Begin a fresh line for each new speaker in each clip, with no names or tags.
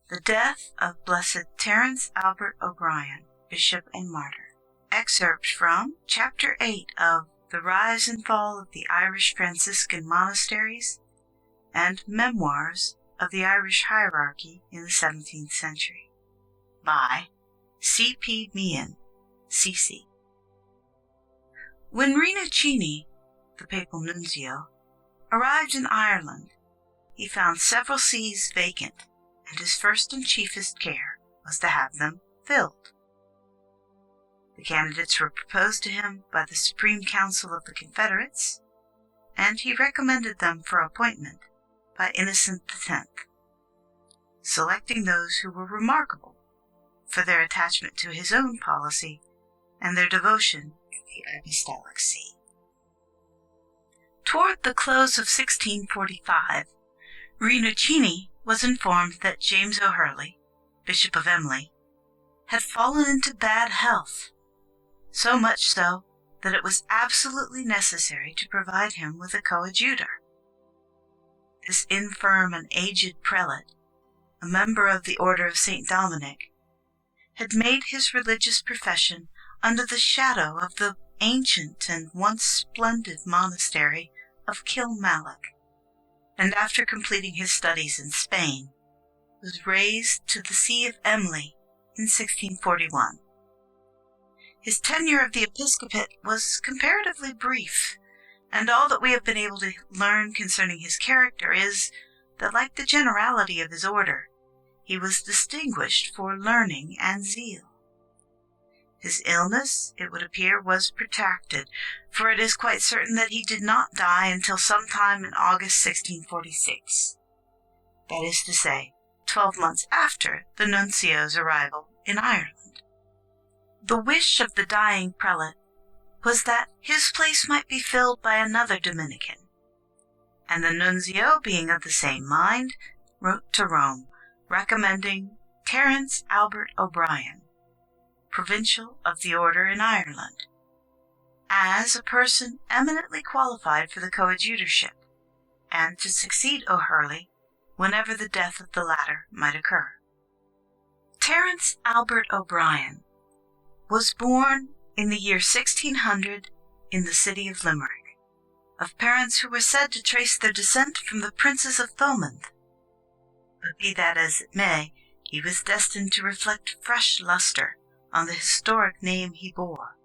The death of Blessed Terence Albert O'Brien, Bishop and Martyr. Excerpt from Chapter 8 of The Rise and Fall of the Irish Franciscan Monasteries and Memoirs of the Irish Hierarchy in the 17th Century, by C.P. Meehan, C.C. When Rinuccini, the papal nuncio, arrived in Ireland, he found several sees vacant, and his first and chiefest care was to have them filled. The candidates were proposed to him by the Supreme Council of the Confederates, and he recommended them for appointment by Innocent X, selecting those who were remarkable for their attachment to his own policy and their devotion to the apostolic see. Toward the close of 1645, Rinuccini was informed that James O'Hurley, Bishop of Emly, had fallen into bad health, so much so that it was absolutely necessary to provide him with a coadjutor. This infirm and aged prelate, a member of the Order of St. Dominic, had made his religious profession under the shadow of the ancient and once splendid monastery of Kilmallock, and after completing his studies in Spain, was raised to the see of Emly in 1641. His tenure of the episcopate was comparatively brief, and all that we have been able to learn concerning his character is that, like the generality of his order, he was distinguished for learning and zeal. His illness, it would appear, was protracted, for it is quite certain that he did not die until sometime in August 1646. That is to say, 12 months after the nuncio's arrival in Ireland. The wish of the dying prelate was that his place might be filled by another Dominican, and the nuncio, being of the same mind, wrote to Rome, recommending Terence Albert O'Brien, provincial of the order in Ireland, as a person eminently qualified for the coadjutorship, and to succeed O'Hurley whenever the death of the latter might occur. Terence Albert O'Brien was born in the year 1600 in the city of Limerick, of parents who were said to trace their descent from the princes of Thomond. But be that as it may, he was destined to reflect fresh luster on the historic name he bore,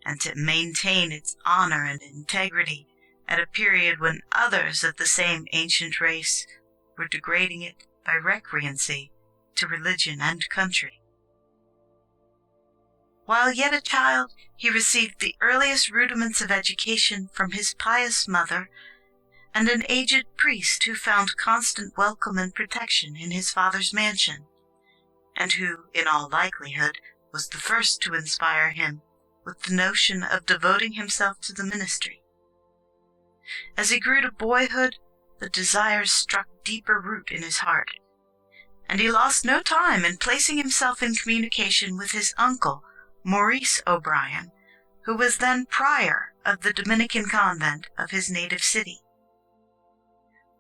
and to maintain its honor and integrity at a period when others of the same ancient race were degrading it by recreancy to religion and country. While yet a child, he received the earliest rudiments of education from his pious mother and an aged priest who found constant welcome and protection in his father's mansion, and who, in all likelihood, was the first to inspire him with the notion of devoting himself to the ministry. As he grew to boyhood, the desires struck deeper root in his heart, and he lost no time in placing himself in communication with his uncle, Maurice O'Brien, who was then prior of the Dominican convent of his native city.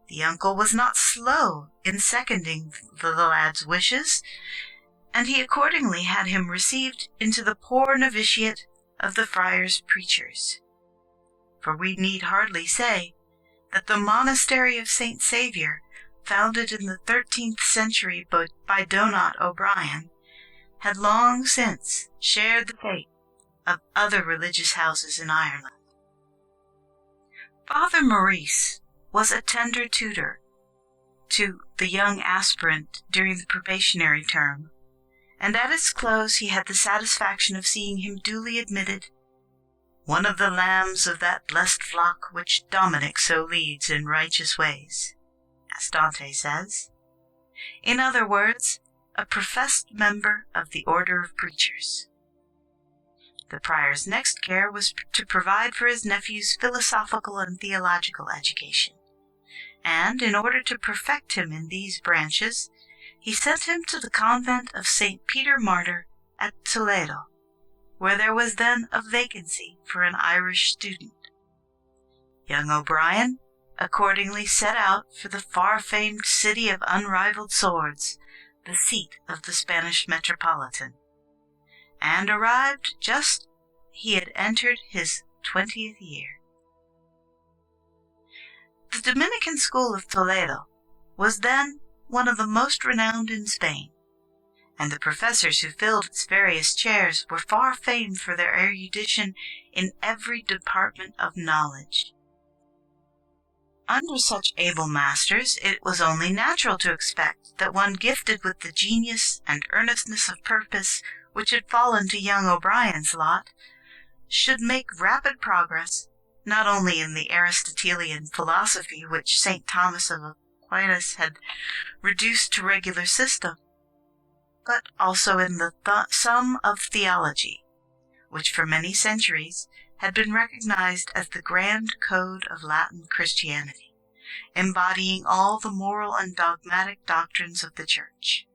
The uncle was not slow in seconding the lad's wishes, and he accordingly had him received into the poor novitiate of the friars' preachers. For we need hardly say that the monastery of St. Saviour, founded in the 13th century by Donat O'Brien, had long since shared the fate of other religious houses in Ireland. Father Maurice was a tender tutor to the young aspirant during the probationary term, and at its close he had the satisfaction of seeing him duly admitted, one of the lambs of that blessed flock which Dominic so leads in righteous ways, as Dante says. In other words, a professed member of the order of preachers. The prior's next care was to provide for his nephew's philosophical and theological education, and in order to perfect him in these branches, he sent him to the convent of St. Peter Martyr at Toledo, where there was then a vacancy for an Irish student. Young O'Brien accordingly set out for the far-famed city of unrivaled swords, the seat of the Spanish metropolitan, and arrived just he had entered his 20th year. The Dominican school of Toledo was then one of the most renowned in Spain, and the professors who filled its various chairs were far famed for their erudition in every department of knowledge. Under such able masters, it was only natural to expect that one gifted with the genius and earnestness of purpose which had fallen to young O'Brien's lot should make rapid progress, not only in the Aristotelian philosophy which St. Thomas of Aquin had reduced to regular system, but also in the sum of theology, which for many centuries had been recognized as the grand code of Latin Christianity, embodying all the moral and dogmatic doctrines of the Church.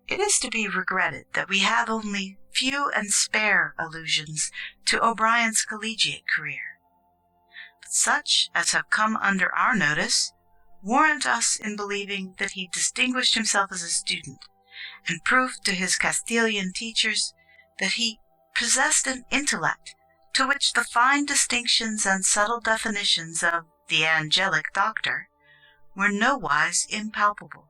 It is to be regretted that we have only few and spare allusions to O'Brien's collegiate career, but such as have come under our notice warrant us in believing that he distinguished himself as a student, and proved to his Castilian teachers that he possessed an intellect to which the fine distinctions and subtle definitions of the angelic doctor were nowise impalpable.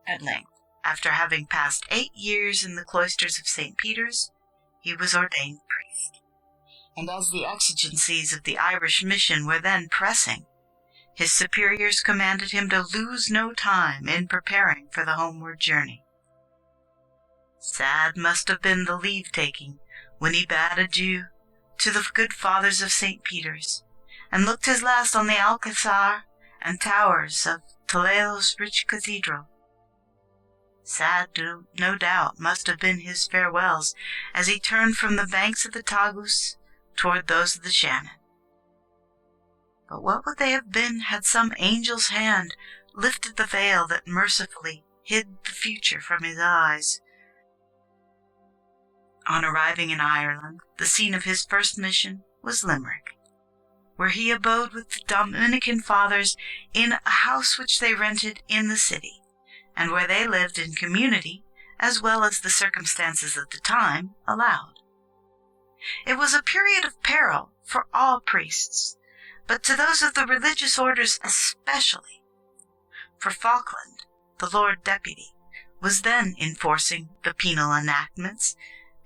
At length, after having passed 8 years in the cloisters of St. Peter's, he was ordained priest, and as the exigencies of the Irish mission were then pressing, his superiors commanded him to lose no time in preparing for the homeward journey. Sad must have been the leave-taking when he bade adieu to the good fathers of St. Peter's, and looked his last on the Alcazar and towers of Toledo's rich cathedral. Sad, no doubt, must have been his farewells as he turned from the banks of the Tagus toward those of the Shannon. But what would they have been had some angel's hand lifted the veil that mercifully hid the future from his eyes? On arriving in Ireland, the scene of his first mission was Limerick, where he abode with the Dominican fathers in a house which they rented in the city, and where they lived in community as well as the circumstances of the time allowed. It was a period of peril for all priests, but to those of the religious orders especially, for Falkland, the Lord Deputy, was then enforcing the penal enactments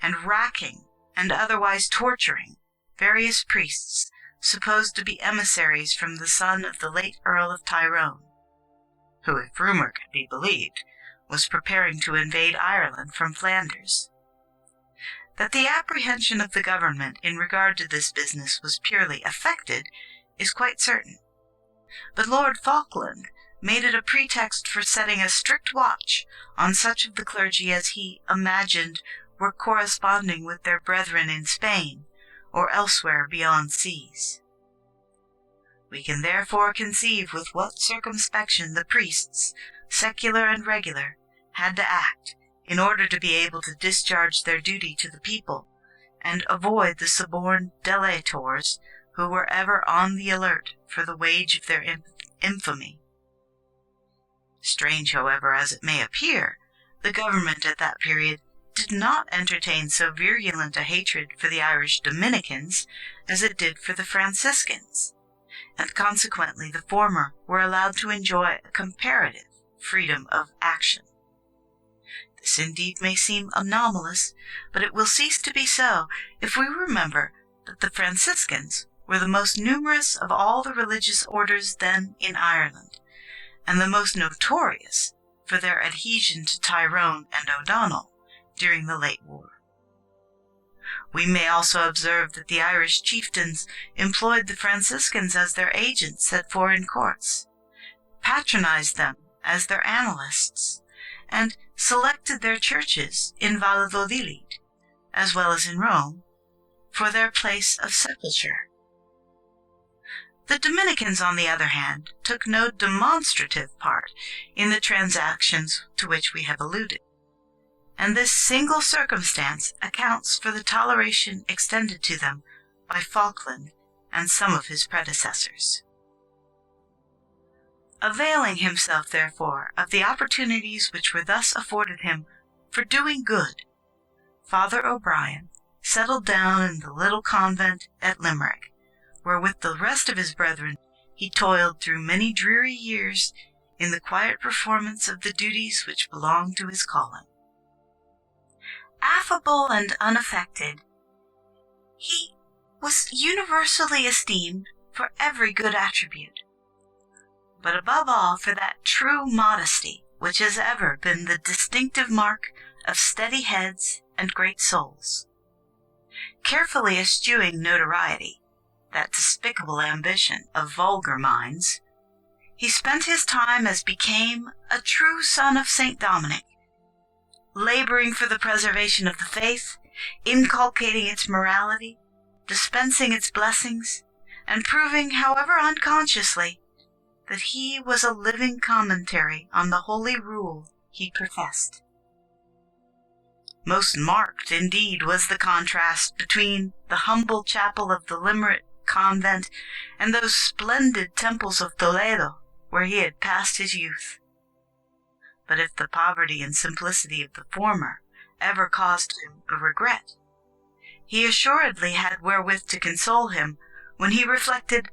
and racking and otherwise torturing various priests supposed to be emissaries from the son of the late Earl of Tyrone, who, if rumor could be believed, was preparing to invade Ireland from Flanders. That the apprehension of the government in regard to this business was purely affected is quite certain, but Lord Falkland made it a pretext for setting a strict watch on such of the clergy as he imagined were corresponding with their brethren in Spain or elsewhere beyond seas. We can therefore conceive with what circumspection the priests, secular and regular, had to act in order to be able to discharge their duty to the people and avoid the suborned delators who were ever on the alert for the wage of their infamy. Strange, however, as it may appear, the government at that period did not entertain so virulent a hatred for the Irish Dominicans as it did for the Franciscans, and consequently the former were allowed to enjoy a comparative freedom of action. This indeed may seem anomalous, but it will cease to be so if we remember that the Franciscans were the most numerous of all the religious orders then in Ireland, and the most notorious for their adhesion to Tyrone and O'Donnell during the late war. We may also observe that the Irish chieftains employed the Franciscans as their agents at foreign courts, patronized them as their annalists, and selected their churches in Valladolid, as well as in Rome, for their place of sepulture. The Dominicans, on the other hand, took no demonstrative part in the transactions to which we have alluded, and this single circumstance accounts for the toleration extended to them by Falkland and some of his predecessors. Availing himself, therefore, of the opportunities which were thus afforded him for doing good, Father O'Brien settled down in the little convent at Limerick, where with the rest of his brethren he toiled through many dreary years in the quiet performance of the duties which belonged to his calling. Affable and unaffected, he was universally esteemed for every good attribute, but above all for that true modesty which has ever been the distinctive mark of steady heads and great souls. Carefully eschewing notoriety, that despicable ambition of vulgar minds, he spent his time as became a true son of St. Dominic, laboring for the preservation of the faith, inculcating its morality, dispensing its blessings, and proving, however unconsciously, that he was a living commentary on the holy rule he professed. Most marked, indeed, was the contrast between the humble chapel of the Limerick convent and those splendid temples of Toledo, where he had passed his youth. But if the poverty and simplicity of the former ever caused him a regret, he assuredly had wherewith to console him when he reflected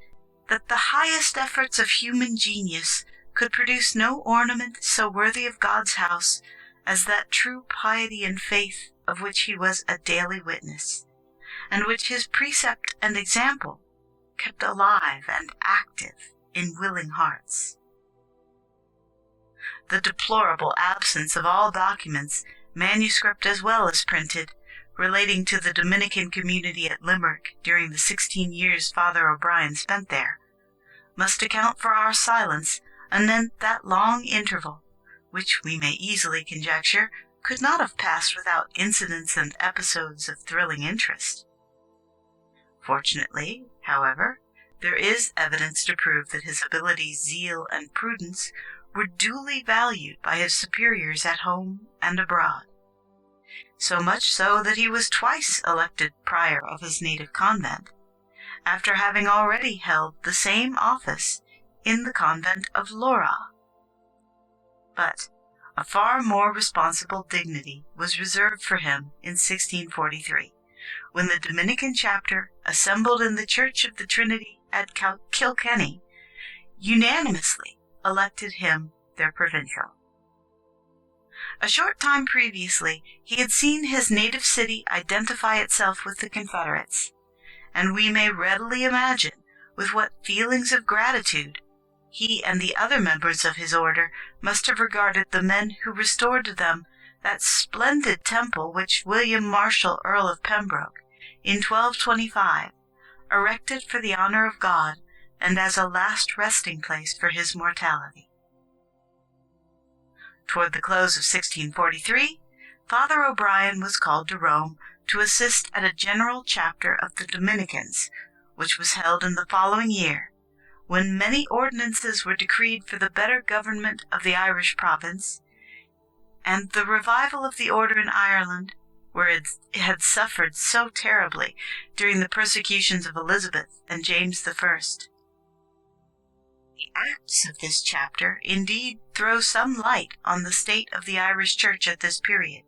that the highest efforts of human genius could produce no ornament so worthy of God's house as that true piety and faith of which he was a daily witness, and which his precept and example kept alive and active in willing hearts. The deplorable absence of all documents, manuscript as well as printed, relating to the Dominican community at Limerick during the 16 years Father O'Brien spent there, must account for our silence anent that long interval, which we may easily conjecture could not have passed without incidents and episodes of thrilling interest. Fortunately, however, there is evidence to prove that his ability, zeal, and prudence were duly valued by his superiors at home and abroad, so much so that he was twice elected prior of his native convent, after having already held the same office in the convent of Laura. But a far more responsible dignity was reserved for him in 1643, when the Dominican chapter, assembled in the Church of the Trinity at Kilkenny, unanimously elected him their provincial. A short time previously, he had seen his native city identify itself with the Confederates, and we may readily imagine with what feelings of gratitude he and the other members of his order must have regarded the men who restored to them that splendid temple which William Marshall, Earl of Pembroke, in 1225, erected for the honor of God and as a last resting place for his mortality. Toward the close of 1643, Father O'Brien was called to Rome to assist at a general chapter of the Dominicans, which was held in the following year, when many ordinances were decreed for the better government of the Irish province, and the revival of the order in Ireland, where it had suffered so terribly during the persecutions of Elizabeth and James I. The acts of this chapter indeed throw some light on the state of the Irish Church at this period,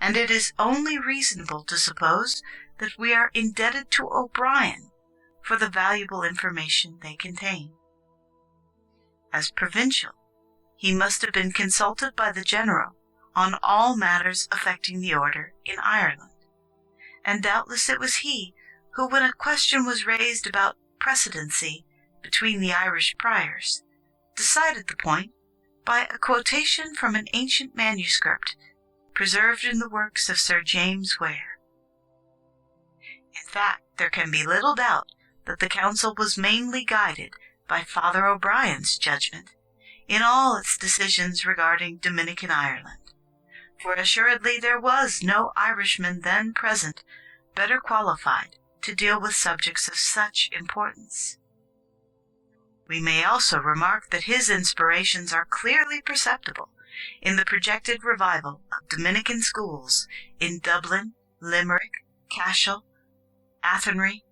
and it is only reasonable to suppose that we are indebted to O'Brien for the valuable information they contain. As provincial, he must have been consulted by the general on all matters affecting the order in Ireland, and doubtless it was he who, when a question was raised about precedency between the Irish priors, decided the point by a quotation from an ancient manuscript preserved in the works of Sir James Ware. In fact, there can be little doubt that the council was mainly guided by Father O'Brien's judgment in all its decisions regarding Dominican Ireland, for assuredly there was no Irishman then present better qualified to deal with subjects of such importance. We may also remark that his inspirations are clearly perceptible in the projected revival of Dominican schools in Dublin, Limerick, Cashel, Athenry,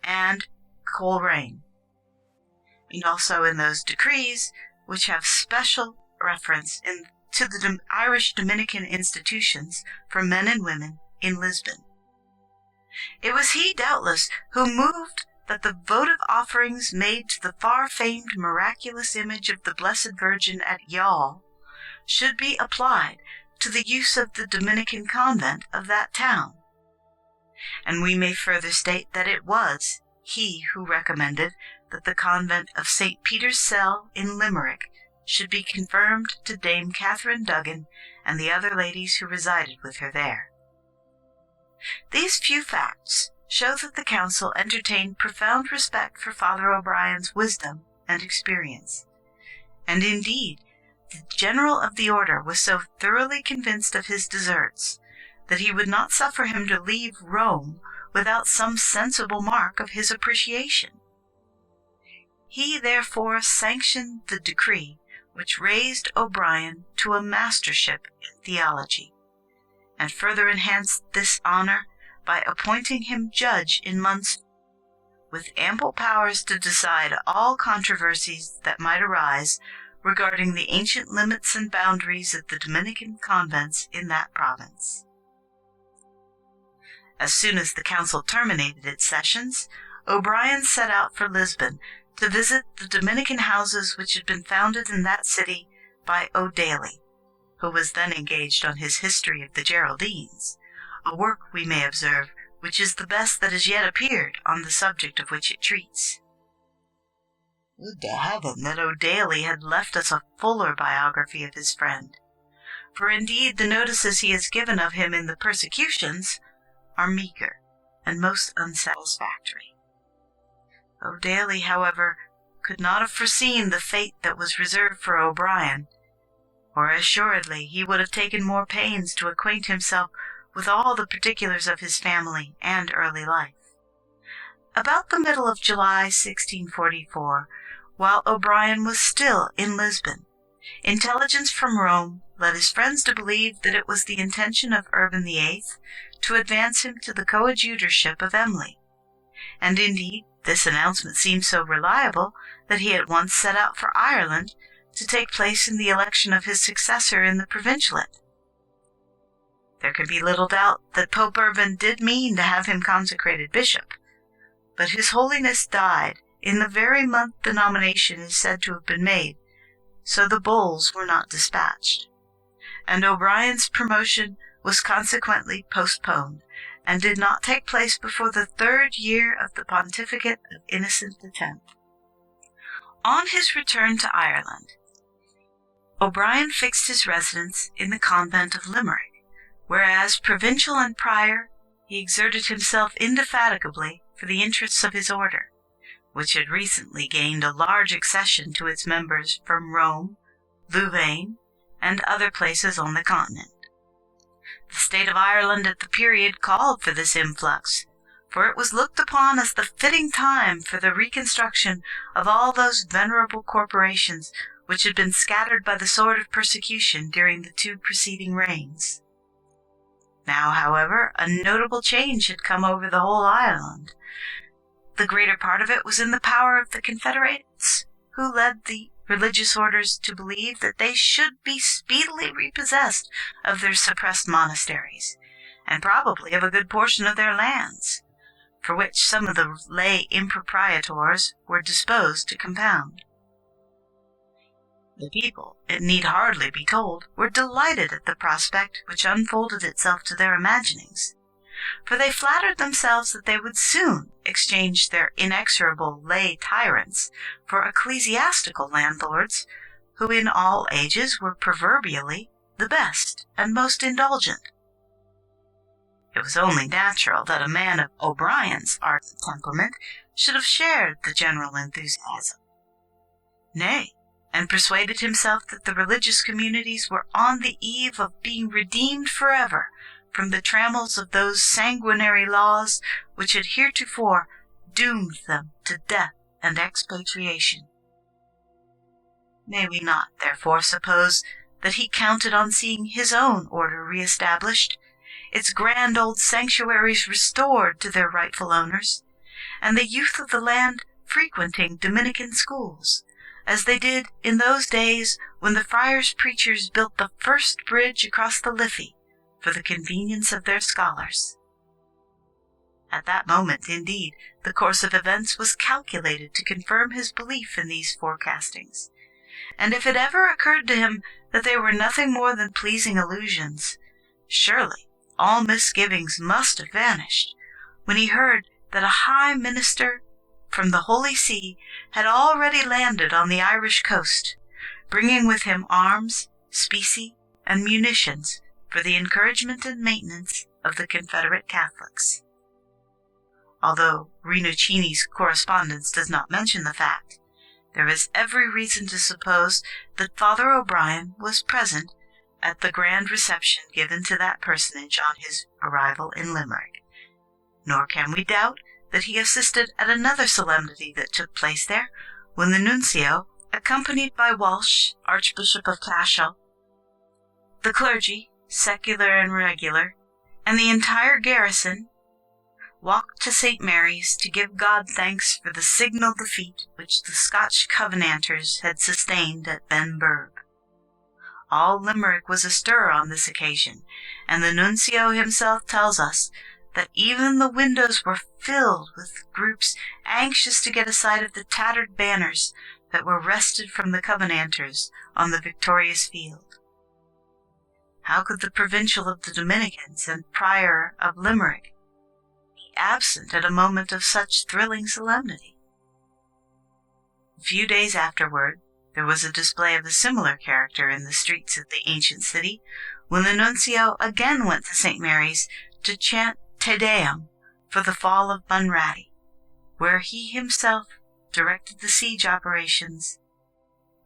and Coleraine, and also in those decrees which have special reference to the Irish Dominican institutions for men and women in Lisbon. It was he, doubtless, who moved that the votive offerings made to the far-famed miraculous image of the Blessed Virgin at Youghal should be applied to the use of the Dominican convent of that town. And we may further state that it was he who recommended that the convent of St. Peter's Cell in Limerick should be confirmed to Dame Catherine Duggan and the other ladies who resided with her there. These few facts show that the council entertained profound respect for Father O'Brien's wisdom and experience, and indeed the general of the order was so thoroughly convinced of his deserts that he would not suffer him to leave Rome without some sensible mark of his appreciation. He therefore sanctioned the decree which raised O'Brien to a mastership in theology, and further enhanced this honor by appointing him judge in Munster, with ample powers to decide all controversies that might arise regarding the ancient limits and boundaries of the Dominican convents in that province. As soon as the council terminated its sessions, O'Brien set out for Lisbon to visit the Dominican houses which had been founded in that city by O'Daly, who was then engaged on his History of the Geraldines, a work, we may observe, which is the best that has yet appeared on the subject of which it treats. Would to heaven that O'Daly had left us a fuller biography of his friend, for indeed the notices he has given of him in the Persecutions are meagre and most unsatisfactory. O'Daly, however, could not have foreseen the fate that was reserved for O'Brien, or assuredly he would have taken more pains to acquaint himself with all the particulars of his family and early life. About the middle of July 1644, while O'Brien was still in Lisbon, intelligence from Rome led his friends to believe that it was the intention of Urban VIII to advance him to the coadjutorship of Emly, and indeed this announcement seemed so reliable that he at once set out for Ireland to take place in the election of his successor in the provincialate. There can be little doubt that Pope Urban did mean to have him consecrated bishop, but His Holiness died in the very month the nomination is said to have been made, so the bulls were not dispatched, and O'Brien's promotion was consequently postponed, and did not take place before the 3rd year of the pontificate of Innocent X. On his return to Ireland, O'Brien fixed his residence in the convent of Limerick, where as provincial and prior he exerted himself indefatigably for the interests of his order, which had recently gained a large accession to its members from Rome, Louvain, and other places on the continent. The state of Ireland at the period called for this influx, for it was looked upon as the fitting time for the reconstruction of all those venerable corporations which had been scattered by the sword of persecution during the 2 preceding reigns. Now, however, a notable change had come over the whole island. The greater part of it was in the power of the Confederates, who led the religious orders to believe that they should be speedily repossessed of their suppressed monasteries, and probably of a good portion of their lands, for which some of the lay impropriators were disposed to compound. The people, it need hardly be told, were delighted at the prospect which unfolded itself to their imaginings, for they flattered themselves that they would soon exchange their inexorable lay tyrants for ecclesiastical landlords, who in all ages were proverbially the best and most indulgent. It was only natural that a man of O'Brien's ardent temperament should have shared the general enthusiasm. Nay, and persuaded himself that the religious communities were on the eve of being redeemed forever from the trammels of those sanguinary laws which had heretofore doomed them to death and expatriation. May we not, therefore, suppose that he counted on seeing his own order re-established, its grand old sanctuaries restored to their rightful owners, and the youth of the land frequenting Dominican schools, as they did in those days when the friars preachers built the first bridge across the Liffey for the convenience of their scholars. At that moment, indeed, the course of events was calculated to confirm his belief in these forecastings, and if it ever occurred to him that they were nothing more than pleasing illusions, surely all misgivings must have vanished when he heard that a high minister from the Holy See had already landed on the Irish coast, bringing with him arms, specie, and munitions for the encouragement and maintenance of the Confederate Catholics. Although Rinuccini's correspondence does not mention the fact, there is every reason to suppose that Father O'Brien was present at the grand reception given to that personage on his arrival in Limerick, nor can we doubt that he assisted at another solemnity that took place there, when the nuncio, accompanied by Walsh, Archbishop of Cashel, the clergy, secular and regular, and the entire garrison, walked to St. Mary's to give God thanks for the signal defeat which the Scotch Covenanters had sustained at Benburb. All Limerick was astir on this occasion, and the nuncio himself tells us that even the windows were filled with groups anxious to get a sight of the tattered banners that were wrested from the Covenanters on the victorious field. How could the provincial of the Dominicans and prior of Limerick be absent at a moment of such thrilling solemnity? A few days afterward, there was a display of a similar character in the streets of the ancient city, when the nuncio again went to St. Mary's to chant Te Deum for the fall of Bunratty, where he himself directed the siege operations,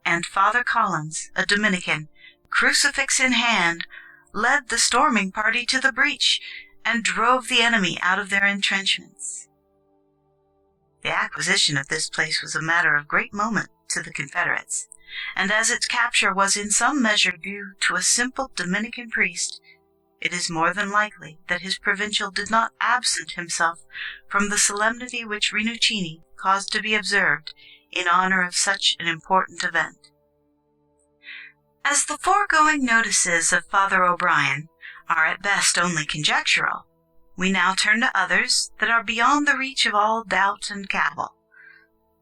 and Father Collins, a Dominican, crucifix in hand, led the storming party to the breach and drove the enemy out of their entrenchments. The acquisition of this place was a matter of great moment to the Confederates, and as its capture was in some measure due to a simple Dominican priest, it is more than likely that his provincial did not absent himself from the solemnity which Rinuccini caused to be observed in honor of such an important event. As the foregoing notices of Father O'Brien are at best only conjectural, we now turn to others that are beyond the reach of all doubt and cavil.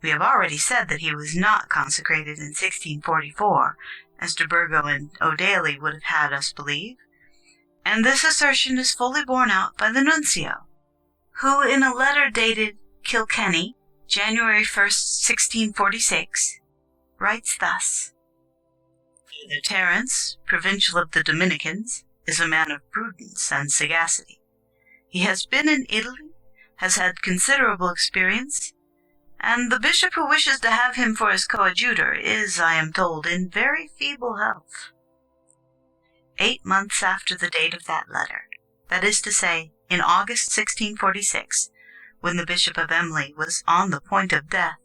We have already said that he was not consecrated in 1644, as de Burgo and O'Daly would have had us believe, and this assertion is fully borne out by the nuncio, who in a letter dated Kilkenny, January 1st, 1646, writes thus: "The Terence, provincial of the Dominicans, is a man of prudence and sagacity. He has been in Italy, has had considerable experience, and the bishop who wishes to have him for his coadjutor is, I am told, in very feeble health." 8 months after the date of that letter, that is to say, in August 1646, when the Bishop of Emly was on the point of death,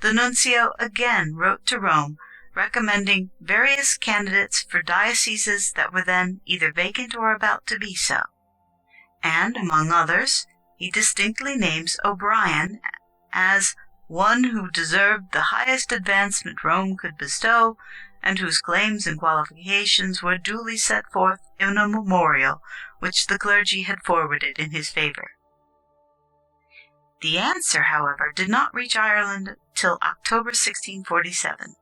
the nuncio again wrote to Rome recommending various candidates for dioceses that were then either vacant or about to be so, and, among others, he distinctly names O'Brien as one who deserved the highest advancement Rome could bestow, and whose claims and qualifications were duly set forth in a memorial which the clergy had forwarded in his favor. The answer, however, did not reach Ireland till October 1647,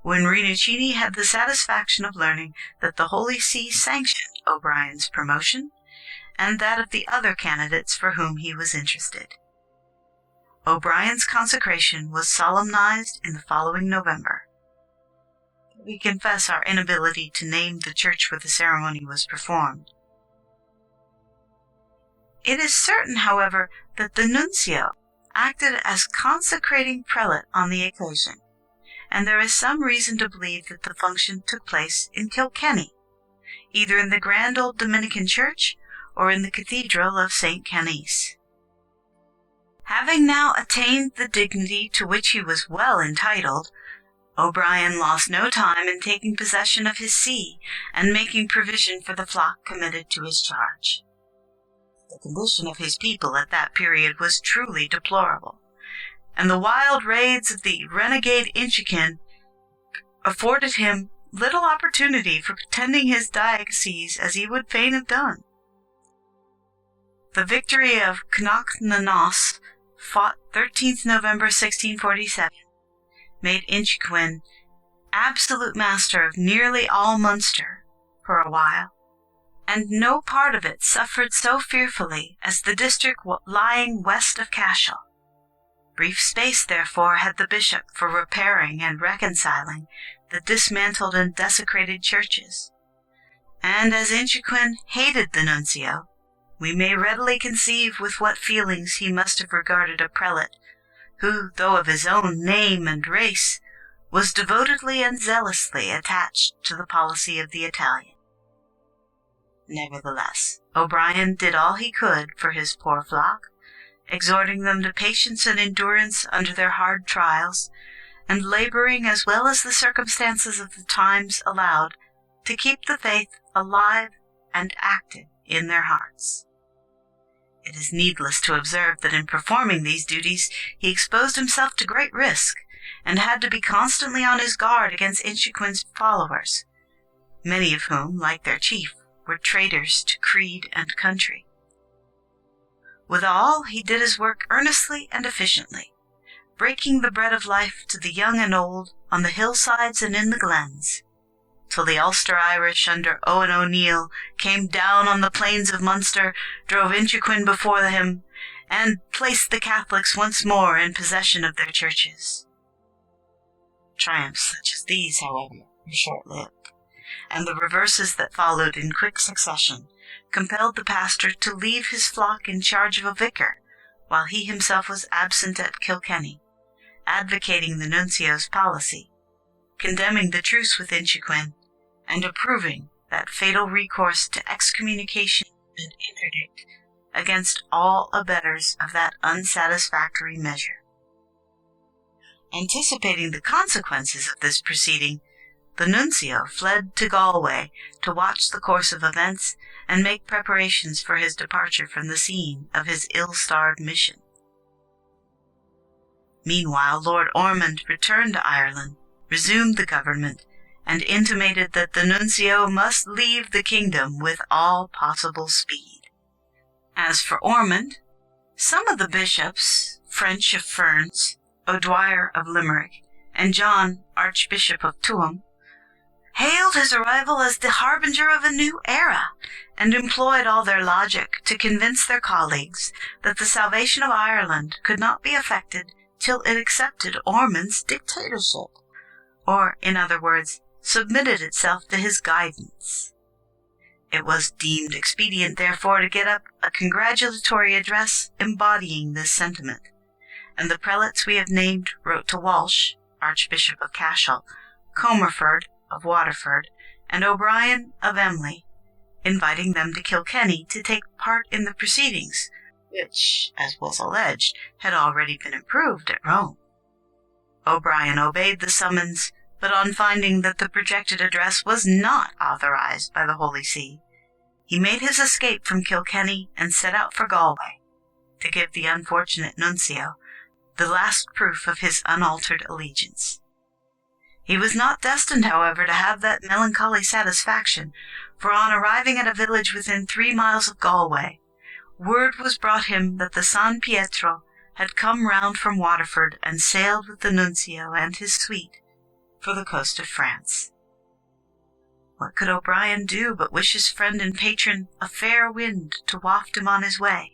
when Rinuccini had the satisfaction of learning that the Holy See sanctioned O'Brien's promotion, and that of the other candidates for whom he was interested. O'Brien's consecration was solemnized in the following November. We confess our inability to name the church where the ceremony was performed. It is certain, however, that the nuncio acted as consecrating prelate on the occasion, and there is some reason to believe that the function took place in Kilkenny, either in the grand old Dominican church or in the cathedral of St. Canice. Having now attained the dignity to which he was well entitled, O'Brien lost no time in taking possession of his see and making provision for the flock committed to his charge. The condition of his people at that period was truly deplorable, and the wild raids of the renegade Inchiquin afforded him little opportunity for tending his diocese as he would fain have done. The victory of Knocknanos, fought 13th November 1647, made Inchiquin absolute master of nearly all Munster for a while, and no part of it suffered so fearfully as the district lying west of Cashel. Brief space, therefore, had the bishop for repairing and reconciling the dismantled and desecrated churches. And as Inchiquin hated the nuncio, we may readily conceive with what feelings he must have regarded a prelate who, though of his own name and race, was devotedly and zealously attached to the policy of the Italian. Nevertheless, O'Brien did all he could for his poor flock, exhorting them to patience and endurance under their hard trials, and laboring as well as the circumstances of the times allowed to keep the faith alive and active in their hearts. It is needless to observe that in performing these duties he exposed himself to great risk, and had to be constantly on his guard against Inchiquin's followers, many of whom, like their chief, were traitors to creed and country. Withal, he did his work earnestly and efficiently, breaking the bread of life to the young and old on the hillsides and in the glens, till the Ulster Irish under Owen O'Neill came down on the plains of Munster, drove Inchiquin before him, and placed the Catholics once more in possession of their churches. Triumphs such as these, however, were short-lived, and the reverses that followed in quick succession compelled the pastor to leave his flock in charge of a vicar, while he himself was absent at Kilkenny, advocating the nuncio's policy, condemning the truce with Inchiquin, and approving that fatal recourse to excommunication and interdict against all abettors of that unsatisfactory measure. Anticipating the consequences of this proceeding, the nuncio fled to Galway to watch the course of events and make preparations for his departure from the scene of his ill-starred mission. Meanwhile, Lord Ormond returned to Ireland, resumed the government, and intimated that the nuncio must leave the kingdom with all possible speed. As for Ormond, some of the bishops, French of Ferns, O'Dwyer of Limerick, and John, Archbishop of Tuam, hailed his arrival as the harbinger of a new era, and employed all their logic to convince their colleagues that the salvation of Ireland could not be effected till it accepted Ormond's dictatorship, or, in other words, submitted itself to his guidance. It was deemed expedient, therefore, to get up a congratulatory address embodying this sentiment, and the prelates we have named wrote to Walsh, Archbishop of Cashel, Comerford of Waterford, and O'Brien of Emly, inviting them to Kilkenny to take part in the proceedings, which, as was alleged, had already been approved at Rome. O'Brien obeyed the summons, but on finding that the projected address was not authorized by the Holy See, he made his escape from Kilkenny and set out for Galway, to give the unfortunate nuncio the last proof of his unaltered allegiance. He was not destined, however, to have that melancholy satisfaction, for on arriving at a village within 3 miles of Galway, word was brought him that the San Pietro had come round from Waterford and sailed with the nuncio and his suite for the coast of France. What could O'Brien do but wish his friend and patron a fair wind to waft him on his way,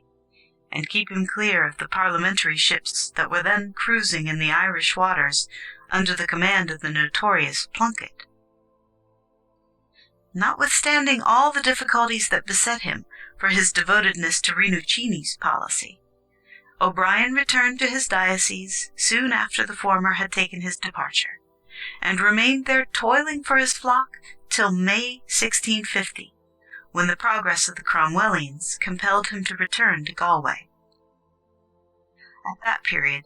and keep him clear of the parliamentary ships that were then cruising in the Irish waters under the command of the notorious Plunkett? Notwithstanding all the difficulties that beset him for his devotedness to Rinuccini's policy, O'Brien returned to his diocese soon after the former had taken his departure, and remained there toiling for his flock till May 1650, when the progress of the Cromwellians compelled him to return to Galway. At that period,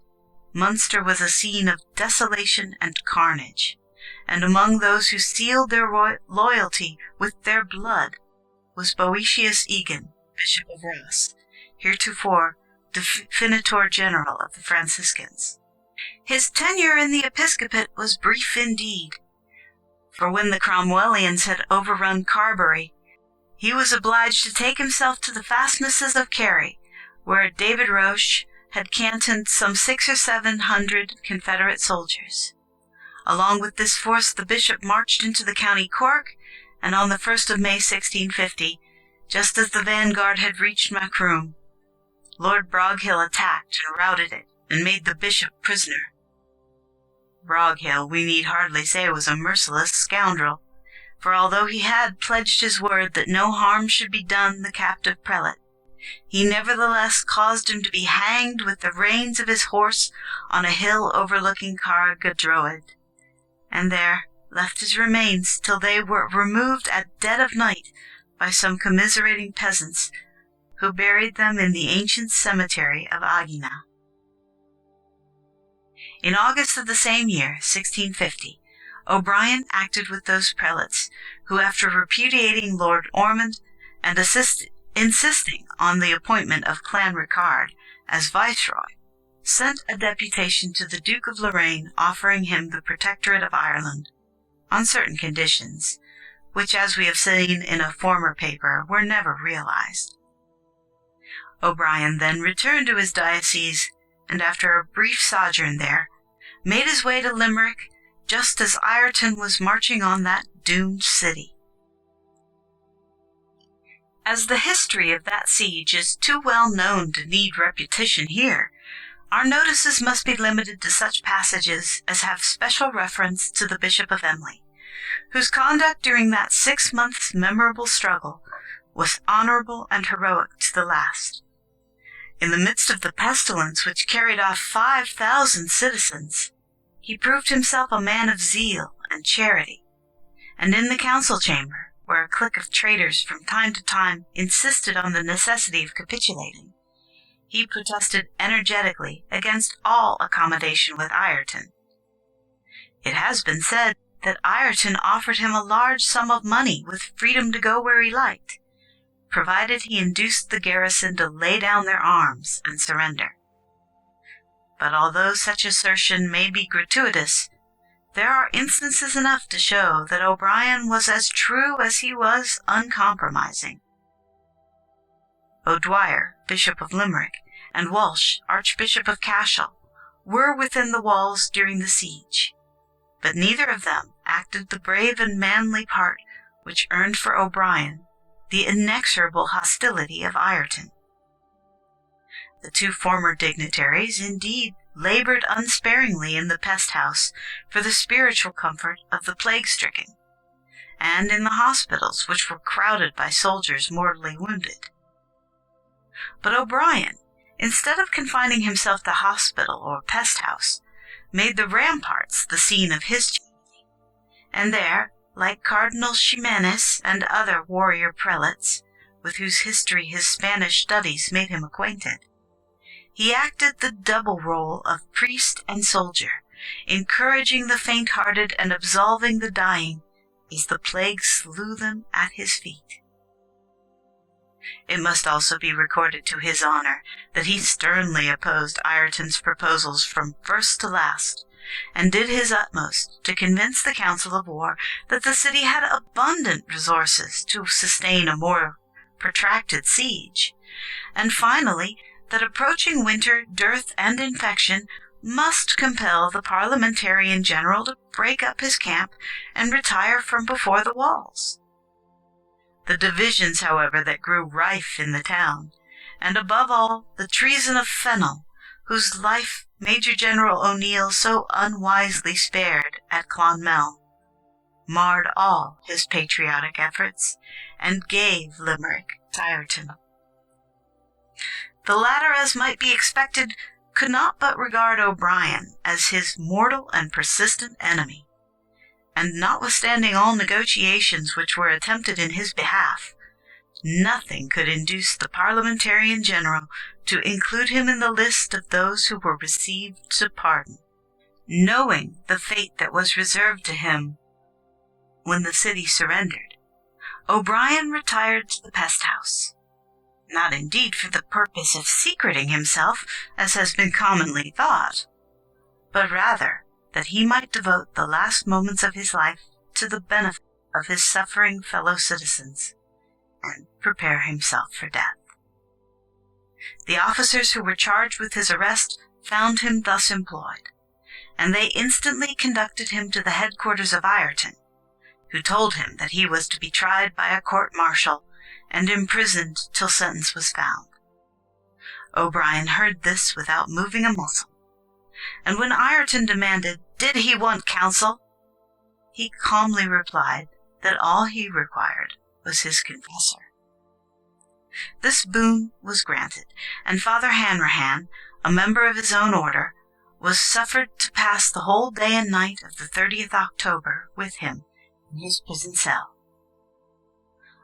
Munster was a scene of desolation and carnage, and among those who sealed their loyalty with their blood was Boetius Egan, Bishop of Ross, heretofore Definitor General of the Franciscans, His tenure in the episcopate was brief indeed, for when the Cromwellians had overrun Carbery, he was obliged to take himself to the fastnesses of Kerry, where David Roche had cantoned some 600 or 700 Confederate soldiers. Along with this force the bishop marched into the county Cork, and on the 1st of May 1650, just as the vanguard had reached Macroom, Lord Broghill attacked and routed it, and made the bishop prisoner. Broghill, we need hardly say, was a merciless scoundrel, for although he had pledged his word that no harm should be done the captive prelate, he nevertheless caused him to be hanged with the reins of his horse on a hill overlooking Carrigadroid, and there left his remains till they were removed at dead of night by some commiserating peasants, who buried them in the ancient cemetery of Agina. In August of the same year, 1650, O'Brien acted with those prelates who, after repudiating Lord Ormond and insisting on the appointment of Clanricarde as viceroy, sent a deputation to the Duke of Lorraine offering him the protectorate of Ireland, on certain conditions, which, as we have seen in a former paper, were never realized. O'Brien then returned to his diocese, and after a brief sojourn there, made his way to Limerick just as Ireton was marching on that doomed city. As the history of that siege is too well known to need repetition here, our notices must be limited to such passages as have special reference to the Bishop of Emly, whose conduct during that 6 months' memorable struggle was honorable and heroic to the last. In the midst of the pestilence which carried off 5,000 citizens, he proved himself a man of zeal and charity, and in the council chamber, where a clique of traitors from time to time insisted on the necessity of capitulating, he protested energetically against all accommodation with Ireton. It has been said that Ireton offered him a large sum of money with freedom to go where he liked, provided he induced the garrison to lay down their arms and surrender. But although such assertion may be gratuitous, there are instances enough to show that O'Brien was as true as he was uncompromising. O'Dwyer, Bishop of Limerick, and Walsh, Archbishop of Cashel, were within the walls during the siege, but neither of them acted the brave and manly part which earned for O'Brien the inexorable hostility of Ireton. The two former dignitaries, indeed, labored unsparingly in the pest house for the spiritual comfort of the plague-stricken, and in the hospitals which were crowded by soldiers mortally wounded. But O'Brien, instead of confining himself to hospital or pest house, made the ramparts the scene of his charity, and there, like Cardinal Ximenes and other warrior prelates, with whose history his Spanish studies made him acquainted, he acted the double role of priest and soldier, encouraging the faint-hearted and absolving the dying, as the plague slew them at his feet. It must also be recorded to his honor that he sternly opposed Ireton's proposals from first to last, and did his utmost to convince the Council of War that the city had abundant resources to sustain a more protracted siege, and finally that approaching winter, dearth, and infection must compel the Parliamentarian General to break up his camp and retire from before the walls. The divisions, however, that grew rife in the town, and above all the treason of Fennel, whose life Major General O'Neill so unwisely spared at Clonmel, marred all his patriotic efforts and gave Limerick to Ireton. The latter, as might be expected, could not but regard O'Brien as his mortal and persistent enemy, and notwithstanding all negotiations which were attempted in his behalf, nothing could induce the Parliamentarian General to include him in the list of those who were received to pardon, knowing the fate that was reserved to him when the city surrendered. O'Brien retired to the pest house, not indeed for the purpose of secreting himself, as has been commonly thought, but rather that he might devote the last moments of his life to the benefit of his suffering fellow citizens and prepare himself for death. The officers who were charged with his arrest found him thus employed, and they instantly conducted him to the headquarters of Ireton, who told him that he was to be tried by a court-martial and imprisoned till sentence was found. O'Brien heard this without moving a muscle, and when Ireton demanded, "Did he want counsel?" he calmly replied that all he required was his confessor. This boon was granted, and Father Hanrahan, a member of his own order, was suffered to pass the whole day and night of the 30th October with him in his prison cell.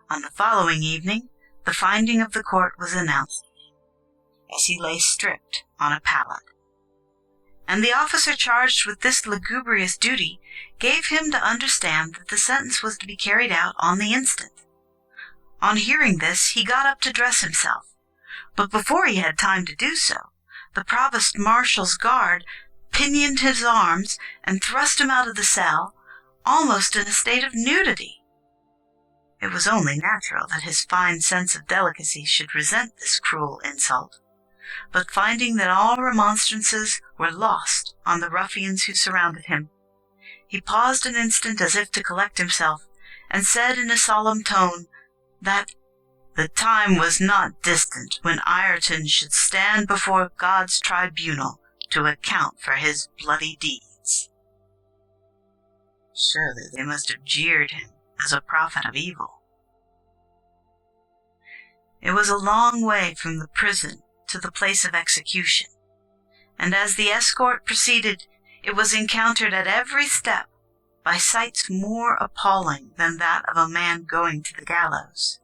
On the following evening, the finding of the court was announced, as he lay stripped on a pallet, and the officer charged with this lugubrious duty gave him to understand that the sentence was to be carried out on the instant. On hearing this, he got up to dress himself, but before he had time to do so, the provost marshal's guard pinioned his arms and thrust him out of the cell, almost in a state of nudity. It was only natural that his fine sense of delicacy should resent this cruel insult, but finding that all remonstrances were lost on the ruffians who surrounded him, he paused an instant as if to collect himself, and said in a solemn tone that the time was not distant when Ireton should stand before God's tribunal to account for his bloody deeds. Surely they must have jeered him as a prophet of evil. It was a long way from the prison to the place of execution, and as the escort proceeded, it was encountered at every step by sights more appalling than that of a man going to the gallows.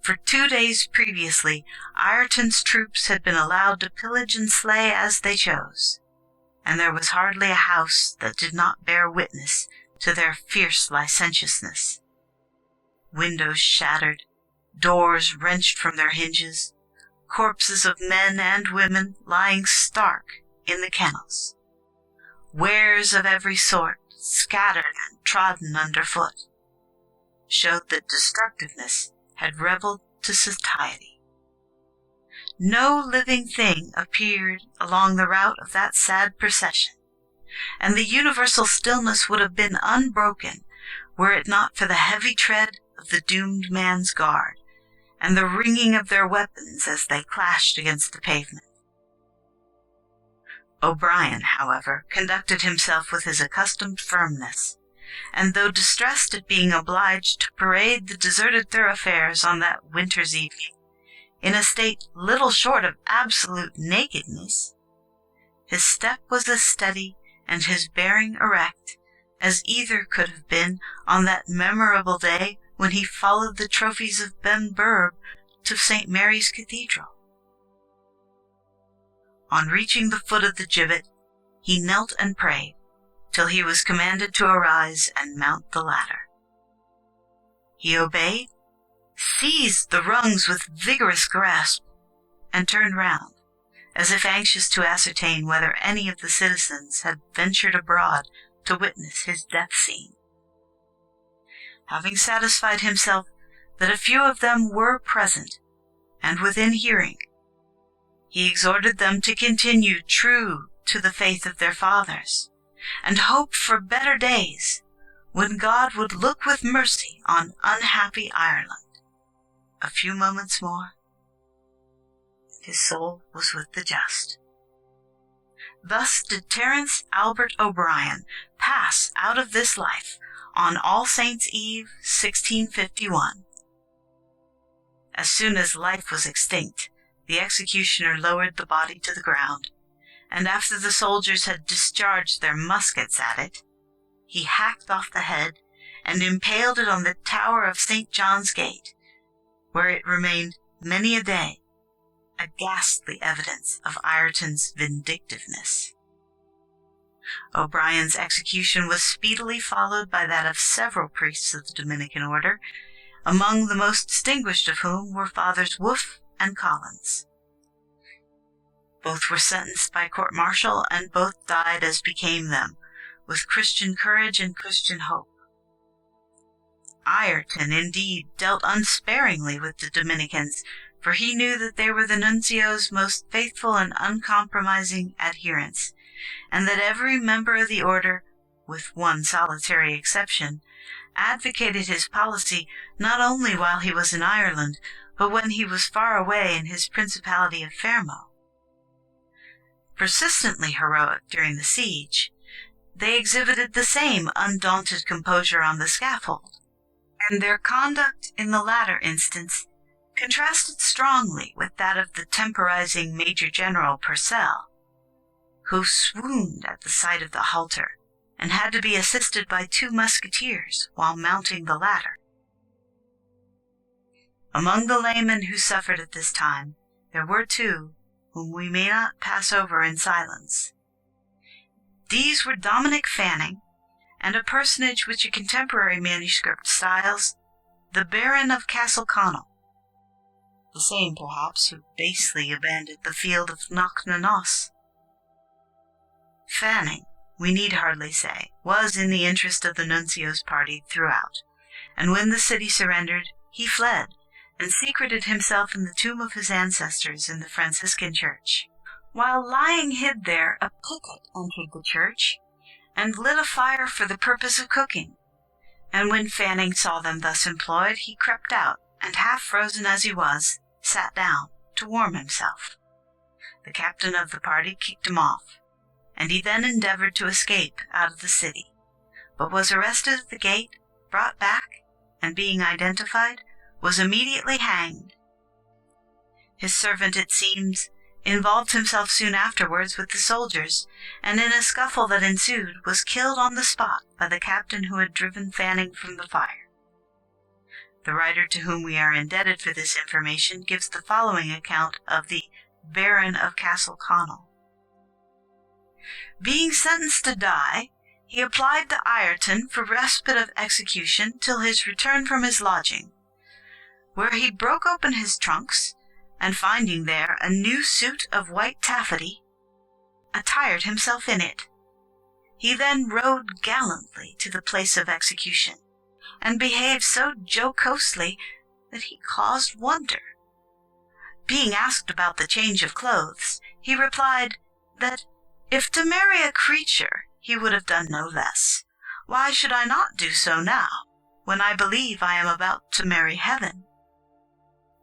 For 2 days previously, Ireton's troops had been allowed to pillage and slay as they chose, and there was hardly a house that did not bear witness to their fierce licentiousness. Windows shattered, doors wrenched from their hinges, corpses of men and women lying stark in the kennels, wares of every sort scattered and trodden underfoot, showed that destructiveness had reveled to satiety. No living thing appeared along the route of that sad procession, and the universal stillness would have been unbroken were it not for the heavy tread of the doomed man's guard, and the ringing of their weapons as they clashed against the pavement. O'Brien, however, conducted himself with his accustomed firmness, and though distressed at being obliged to parade the deserted thoroughfares on that winter's evening, in a state little short of absolute nakedness, his step was as steady and his bearing erect as either could have been on that memorable day when he followed the trophies of Benburb to St. Mary's Cathedral. On reaching the foot of the gibbet, he knelt and prayed, till he was commanded to arise and mount the ladder. He obeyed, seized the rungs with vigorous grasp, and turned round, as if anxious to ascertain whether any of the citizens had ventured abroad to witness his death scene. Having satisfied himself that a few of them were present and within hearing, he exhorted them to continue true to the faith of their fathers, and hope for better days, when God would look with mercy on unhappy Ireland. A few moments more, his soul was with the just. Thus did Terence Albert O'Brien pass out of this life on All Saints' Eve, 1651. As soon as life was extinct, the executioner lowered the body to the ground, and after the soldiers had discharged their muskets at it, he hacked off the head and impaled it on the tower of St. John's Gate, where it remained many a day, a ghastly evidence of Ireton's vindictiveness. O'Brien's execution was speedily followed by that of several priests of the Dominican order, among the most distinguished of whom were Fathers Wolfe and Collins. Both were sentenced by court-martial, and both died as became them, with Christian courage and Christian hope. Ireton, indeed, dealt unsparingly with the Dominicans, for he knew that they were the nuncio's most faithful and uncompromising adherents, and that every member of the order, with one solitary exception, advocated his policy not only while he was in Ireland, but when he was far away in his principality of Fermo. Persistently heroic during the siege, they exhibited the same undaunted composure on the scaffold, and their conduct in the latter instance contrasted strongly with that of the temporizing Major General Purcell, who swooned at the sight of the halter, and had to be assisted by 2 musketeers while mounting the ladder. Among the laymen who suffered at this time, there were 2 whom we may not pass over in silence. These were Dominic Fanning, and a personage which a contemporary manuscript styles the Baron of Castleconnell, the same, perhaps, who basely abandoned the field of Knocknanos. Fanning, we need hardly say, was in the interest of the nuncio's party throughout, and when the city surrendered, he fled, and secreted himself in the tomb of his ancestors in the Franciscan church. While lying hid there, a picket entered the church, and lit a fire for the purpose of cooking, and when Fanning saw them thus employed, he crept out, and half frozen as he was, sat down to warm himself. The captain of the party kicked him off, and he then endeavored to escape out of the city, but was arrested at the gate, brought back, and being identified, was immediately hanged. His servant, it seems, involved himself soon afterwards with the soldiers, and in a scuffle that ensued was killed on the spot by the captain who had driven Fanning from the fire. The writer to whom we are indebted for this information gives the following account of the Baron of Castleconnell. Being sentenced to die, he applied to Ireton for respite of execution till his return from his lodging, where he broke open his trunks, and finding there a new suit of white taffety, attired himself in it. He then rode gallantly to the place of execution, and behaved so jocosely that he caused wonder. Being asked about the change of clothes, he replied that if to marry a creature he would have done no less, why should I not do so now, when I believe I am about to marry heaven?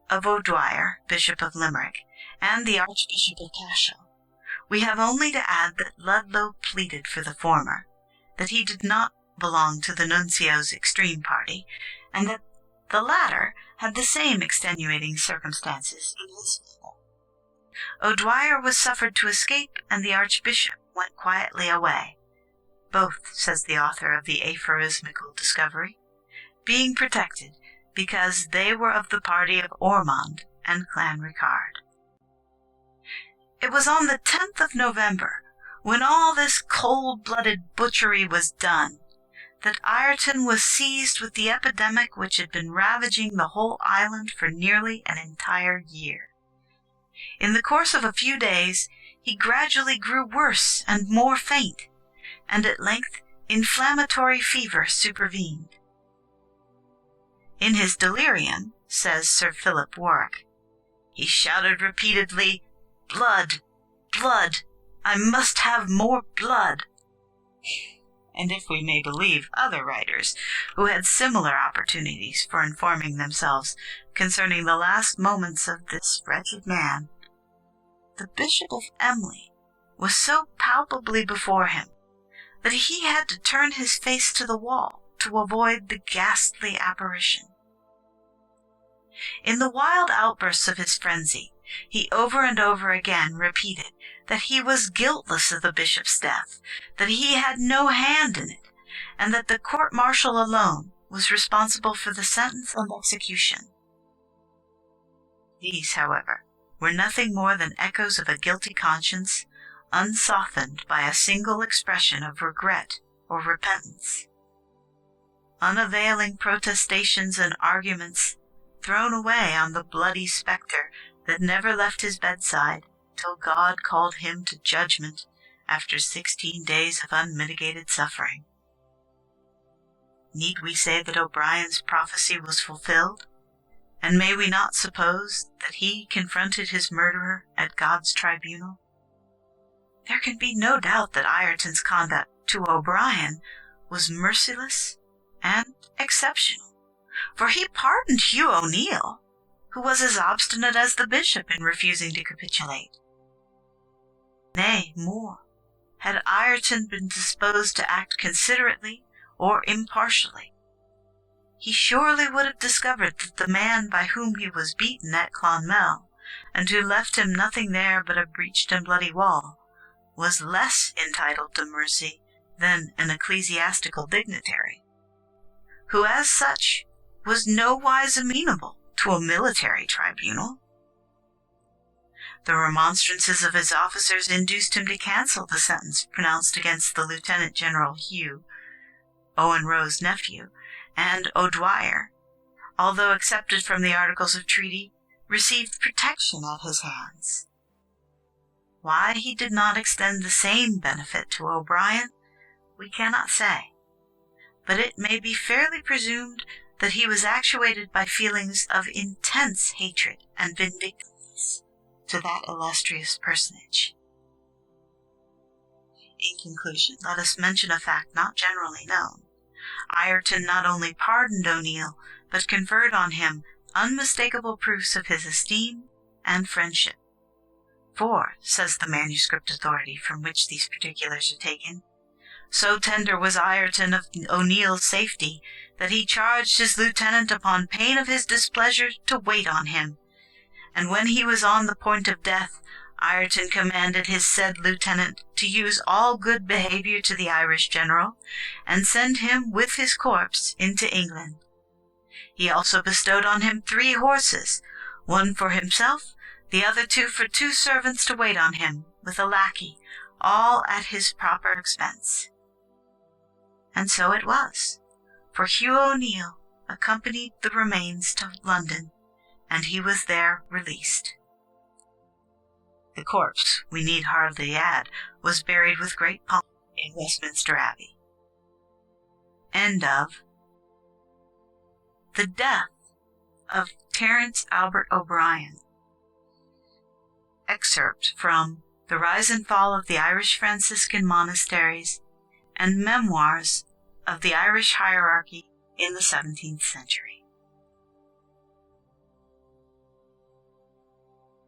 Of O'Dwyer, Bishop of Limerick, and the Archbishop of Cashel, we have only to add that Ludlow pleaded for the former, that he did not belong to the nuncio's extreme party, and that the latter had the same extenuating circumstances in his favor. O'Dwyer was suffered to escape, and the Archbishop went quietly away, both, says the author of the aphorismical discovery, being protected because they were of the party of Ormond and Clan Ricard. It was on the 10th of November, when all this cold-blooded butchery was done, that Ireton was seized with the epidemic which had been ravaging the whole island for nearly an entire year. In the course of a few days, he gradually grew worse and more faint, and at length inflammatory fever supervened. In his delirium, says Sir Philip Warwick, he shouted repeatedly, "Blood! Blood! I must have more blood!" And if we may believe other writers who had similar opportunities for informing themselves concerning the last moments of this wretched man, the Bishop of Emly was so palpably before him that he had to turn his face to the wall to avoid the ghastly apparition. In the wild outbursts of his frenzy, he over and over again repeated that he was guiltless of the bishop's death, that he had no hand in it, and that the court-martial alone was responsible for the sentence and execution. These, however, were nothing more than echoes of a guilty conscience, unsoftened by a single expression of regret or repentance. Unavailing protestations and arguments thrown away on the bloody spectre that never left his bedside, till God called him to judgment after 16 days of unmitigated suffering. Need we say that O'Brien's prophecy was fulfilled? And may we not suppose that he confronted his murderer at God's tribunal? There can be no doubt that Ireton's conduct to O'Brien was merciless and exceptional, for he pardoned Hugh O'Neill, who was as obstinate as the bishop in refusing to capitulate. Nay, more, had Ireton been disposed to act considerately or impartially, he surely would have discovered that the man by whom he was beaten at Clonmel, and who left him nothing there but a breached and bloody wall, was less entitled to mercy than an ecclesiastical dignitary, who as such was nowise amenable to a military tribunal. The remonstrances of his officers induced him to cancel the sentence pronounced against the Lieutenant General Hugh, Owen Roe's nephew, and O'Dwyer, although accepted from the Articles of Treaty, received protection at his hands. Why he did not extend the same benefit to O'Brien, we cannot say, but it may be fairly presumed that he was actuated by feelings of intense hatred and vindictiveness to that illustrious personage. In conclusion, let us mention a fact not generally known. Ireton not only pardoned O'Neill, but conferred on him unmistakable proofs of his esteem and friendship. For, says the manuscript authority from which these particulars are taken, so tender was Ireton of O'Neill's safety that he charged his lieutenant upon pain of his displeasure to wait on him, and when he was on the point of death, Ireton commanded his said lieutenant to use all good behavior to the Irish general, and send him with his corpse into England. He also bestowed on him 3 horses, one for himself, the other 2 for 2 servants to wait on him, with a lackey, all at his proper expense. And so it was, for Hugh O'Neill accompanied the remains to London, and he was there released. The corpse, we need hardly add, was buried with great pomp in Westminster Abbey. End of The Death of Terence Albert O'Brien. Excerpt from The Rise and Fall of the Irish Franciscan Monasteries and Memoirs of the Irish Hierarchy in the 17th Century.